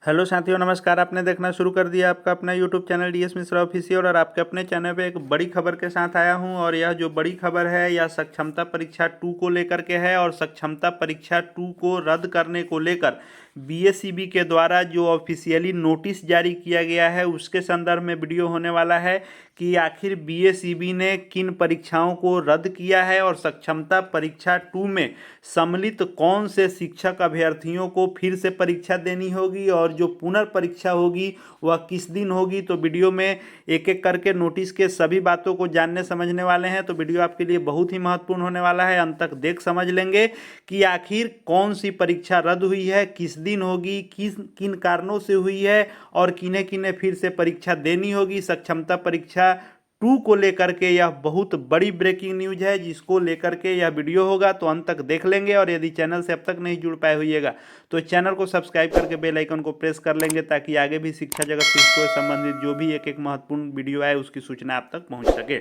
Hello साथियों, नमस्कार। आपने देखना शुरू कर दिया आपका अपना YouTube channel DS Mishra official और आपके अपने चैनल पे एक बड़ी खबर के साथ आया हूं। और यह जो बड़ी खबर है यह सक्षमता परीक्षा 2 को लेकर के है। और सक्षमता परीक्षा 2 को रद्द करने को लेकर बीएसईबी के द्वारा जो ऑफिशियली नोटिस जारी किया गया है उसके संदर्भ में वीडियो होने वाला है कि आखिर बीएसईबी ने किन परीक्षाओं को रद्द किया है और सक्षमता परीक्षा 2 में सम्मिलित कौन से शिक्षक अभ्यर्थियों को फिर से परीक्षा देनी होगी और जो पुनर्परीक्षा होगी वह किस दिन होगी। तो वीडियो में एक एक करके नोटिस के सभी बातों को जानने समझने वाले हैं। तो वीडियो आपके लिए बहुत ही महत्वपूर्ण होने वाला है, अंत तक देख समझ लेंगे कि आखिर कौन सी परीक्षा रद्द हुई है, किस दिन होगी, किन कारणों से हुई है और किन्हें किन्हें फिर से परीक्षा देनी होगी। सक्षमता परीक्षा 2 को लेकर के यह बहुत बड़ी ब्रेकिंग न्यूज है जिसको लेकर के यह वीडियो होगा, तो अंत तक देख लेंगे। और यदि चैनल से अब तक नहीं जुड़ पाए होइएगा तो चैनल को सब्सक्राइब करके बेल आइकन को प्रेस कर लेंगे ताकि आगे भी शिक्षा जगत से संबंधित जो भी एक एक महत्वपूर्ण वीडियो आए उसकी सूचना आप तक पहुंच सके।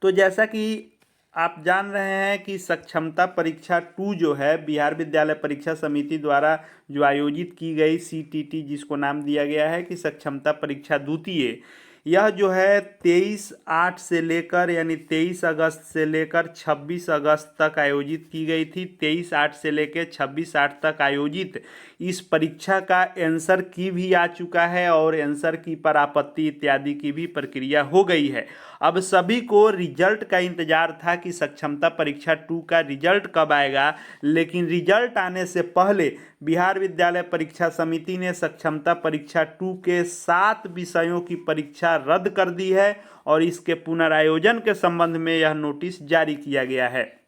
तो जैसा कि आप जान रहे हैं कि सक्षमता परीक्षा 2 जो है बिहार विद्यालय परीक्षा समिति द्वारा जो आयोजित की गई सीटीटी, जिसको नाम दिया गया है कि सक्षमता परीक्षा द्वितीय, यह जो है 23/8 से लेकर यानी 23 अगस्त से लेकर 26 अगस्त तक आयोजित की गई थी। 23/8 से लेकर 26/8 तक आयोजित इस परीक्षा का आंसर की भी आ चुका है और आंसर की पर आपत्ति इत्यादि की भी प्रक्रिया हो गई है। अब सभी को रिजल्ट का इंतजार था कि सक्षमता परीक्षा 2 का रिजल्ट कब आएगा, लेकिन रिजल्ट आने से पहले बिहार विद्यालय परीक्षा समिति ने सक्षमता परीक्षा 2 के 7 विषयों की परीक्षा रद्द कर दी है और इसके पुनरायोजन के संबंध में यह नोटिस जारी किया गया है।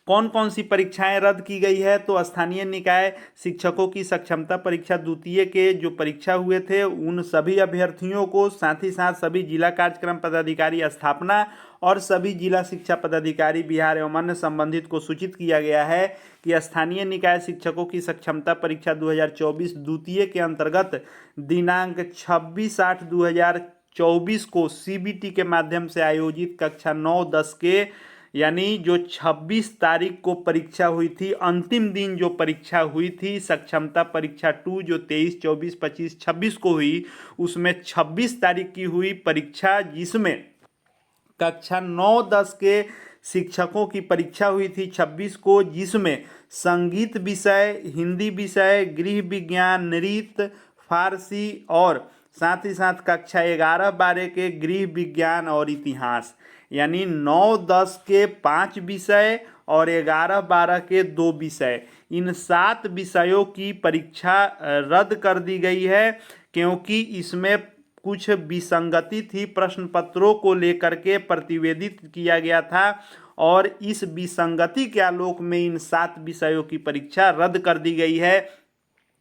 कौन कौन सी परीक्षाएं रद्द की गई है, तो स्थानीय निकाय शिक्षकों की सक्षमता परीक्षा द्वितीय के जो परीक्षा हुए थे उन सभी अभ्यर्थियों को, साथ ही साथ सभी जिला कार्यक्रम पदाधिकारी स्थापना और सभी जिला शिक्षा पदाधिकारी बिहार एवं अन्य संबंधित को सूचित किया गया है कि स्थानीय निकाय शिक्षकों की सक्षमता परीक्षा 2024 द्वितीय के अंतर्गत दिनांक 26/8/2024 को सीबीटी के माध्यम से आयोजित कक्षा 9-10 के यानी जो 26 तारीख को परीक्षा हुई थी, अंतिम दिन जो परीक्षा हुई थी सक्षमता परीक्षा 2 जो 23, 24, 25, 26 को हुई, उसमें 26 तारीख की हुई परीक्षा जिसमें कक्षा 9-10 के शिक्षकों की परीक्षा हुई थी 26 को, जिसमें संगीत विषय, हिंदी विषय, गृह विज्ञान, नृत्य, फारसी और साथ ही साथ कक्षा 11-12 के गृह विज्ञान और इतिहास, यानी 9-10 के 5 विषय और 11-12 के 2 विषय, इन 7 विषयों की परीक्षा रद्द कर दी गई है क्योंकि इसमें कुछ विसंगति थी। प्रश्न पत्रों को लेकर के प्रतिवेदित किया गया था और इस विसंगति के आलोक में इन 7 विषयों की परीक्षा रद्द कर दी गई है।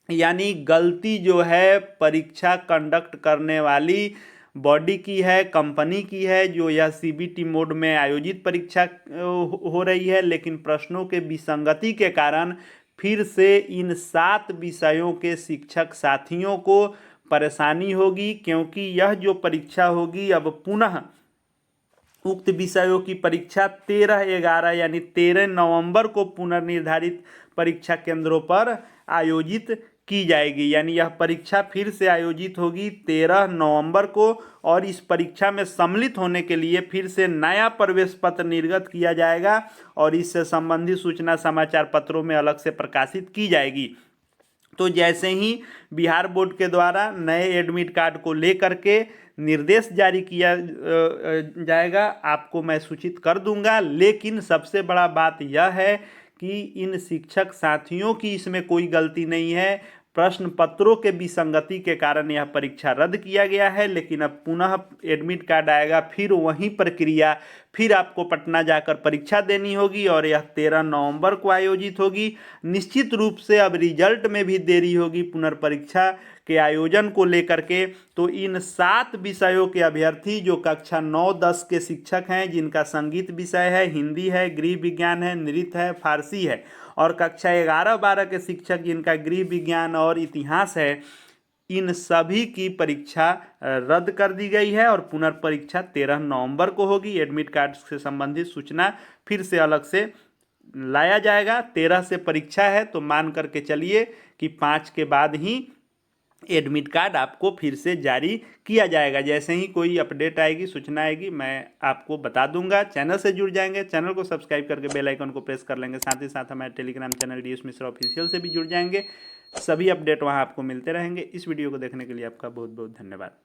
यानी गलती जो है परीक्षा कंडक्ट करने वाली बॉडी की है, कंपनी की है, जो यह सीबीटी मोड में आयोजित परीक्षा हो रही है, लेकिन प्रश्नों के विसंगति के कारण फिर से इन 7 विषयों के शिक्षक साथियों को परेशानी होगी क्योंकि यह जो परीक्षा होगी अब पुनः उक्त विषयों की परीक्षा 13/11 यानी 13 नवंबर को पुनर्निर्धारित परीक्षा केंद्रों पर आयोजित की जाएगी। यानी यह परीक्षा फिर से आयोजित होगी 13 नवंबर को और इस परीक्षा में सम्मिलित होने के लिए फिर से नया प्रवेश पत्र निर्गत किया जाएगा और इससे संबंधित सूचना समाचार पत्रों में अलग से प्रकाशित की जाएगी। तो जैसे ही बिहार बोर्ड के द्वारा नए एडमिट कार्ड को लेकर के निर्देश जारी किया जाएगा, आपको मैं सूचित कर दूंगा। लेकिन सबसे बड़ा बात यह है कि इन शिक्षक साथियों की इसमें कोई गलती नहीं है, प्रश्न पत्रों के विसंगति के कारण यह परीक्षा रद्द किया गया है। लेकिन अब पुनः एडमिट कार्ड आएगा, फिर वही प्रक्रिया, फिर आपको पटना जाकर परीक्षा देनी होगी और यह 13 नवंबर को आयोजित होगी। निश्चित रूप से अब रिजल्ट में भी देरी होगी पुनर्परीक्षा के आयोजन को लेकर के। तो इन 7 विषयों के अभ्यर्थी जो कक्षा 9-10 के शिक्षक हैं, जिनका संगीत विषय है, हिंदी है, गृह विज्ञान है, नृत्य है, फारसी है, और कक्षा 11-12 के शिक्षक जिनका गृह विज्ञान और इतिहास है, इन सभी की परीक्षा रद्द कर दी गई है और पुनर्परीक्षा 13 नवंबर को होगी। एडमिट कार्ड से संबंधित सूचना फिर से अलग से लाया जाएगा। 13 से परीक्षा है, तो मान करके चलिए कि 5 के बाद ही एडमिट कार्ड आपको फिर से जारी किया जाएगा। जैसे ही कोई अपडेट आएगी, सूचना आएगी, मैं आपको बता दूंगा। चैनल से जुड़ जाएंगे, चैनल को सब्सक्राइब करके बेल आइकन को प्रेस कर लेंगे। साथ ही साथ हमारे Telegram channel DS Mishra official से भी जुड़ जाएंगे। सभी अपडेट वहां आपको मिलते रहेंगे। इस वीडियो को देखने के लिए आपका बहुत बहुत धन्यवाद।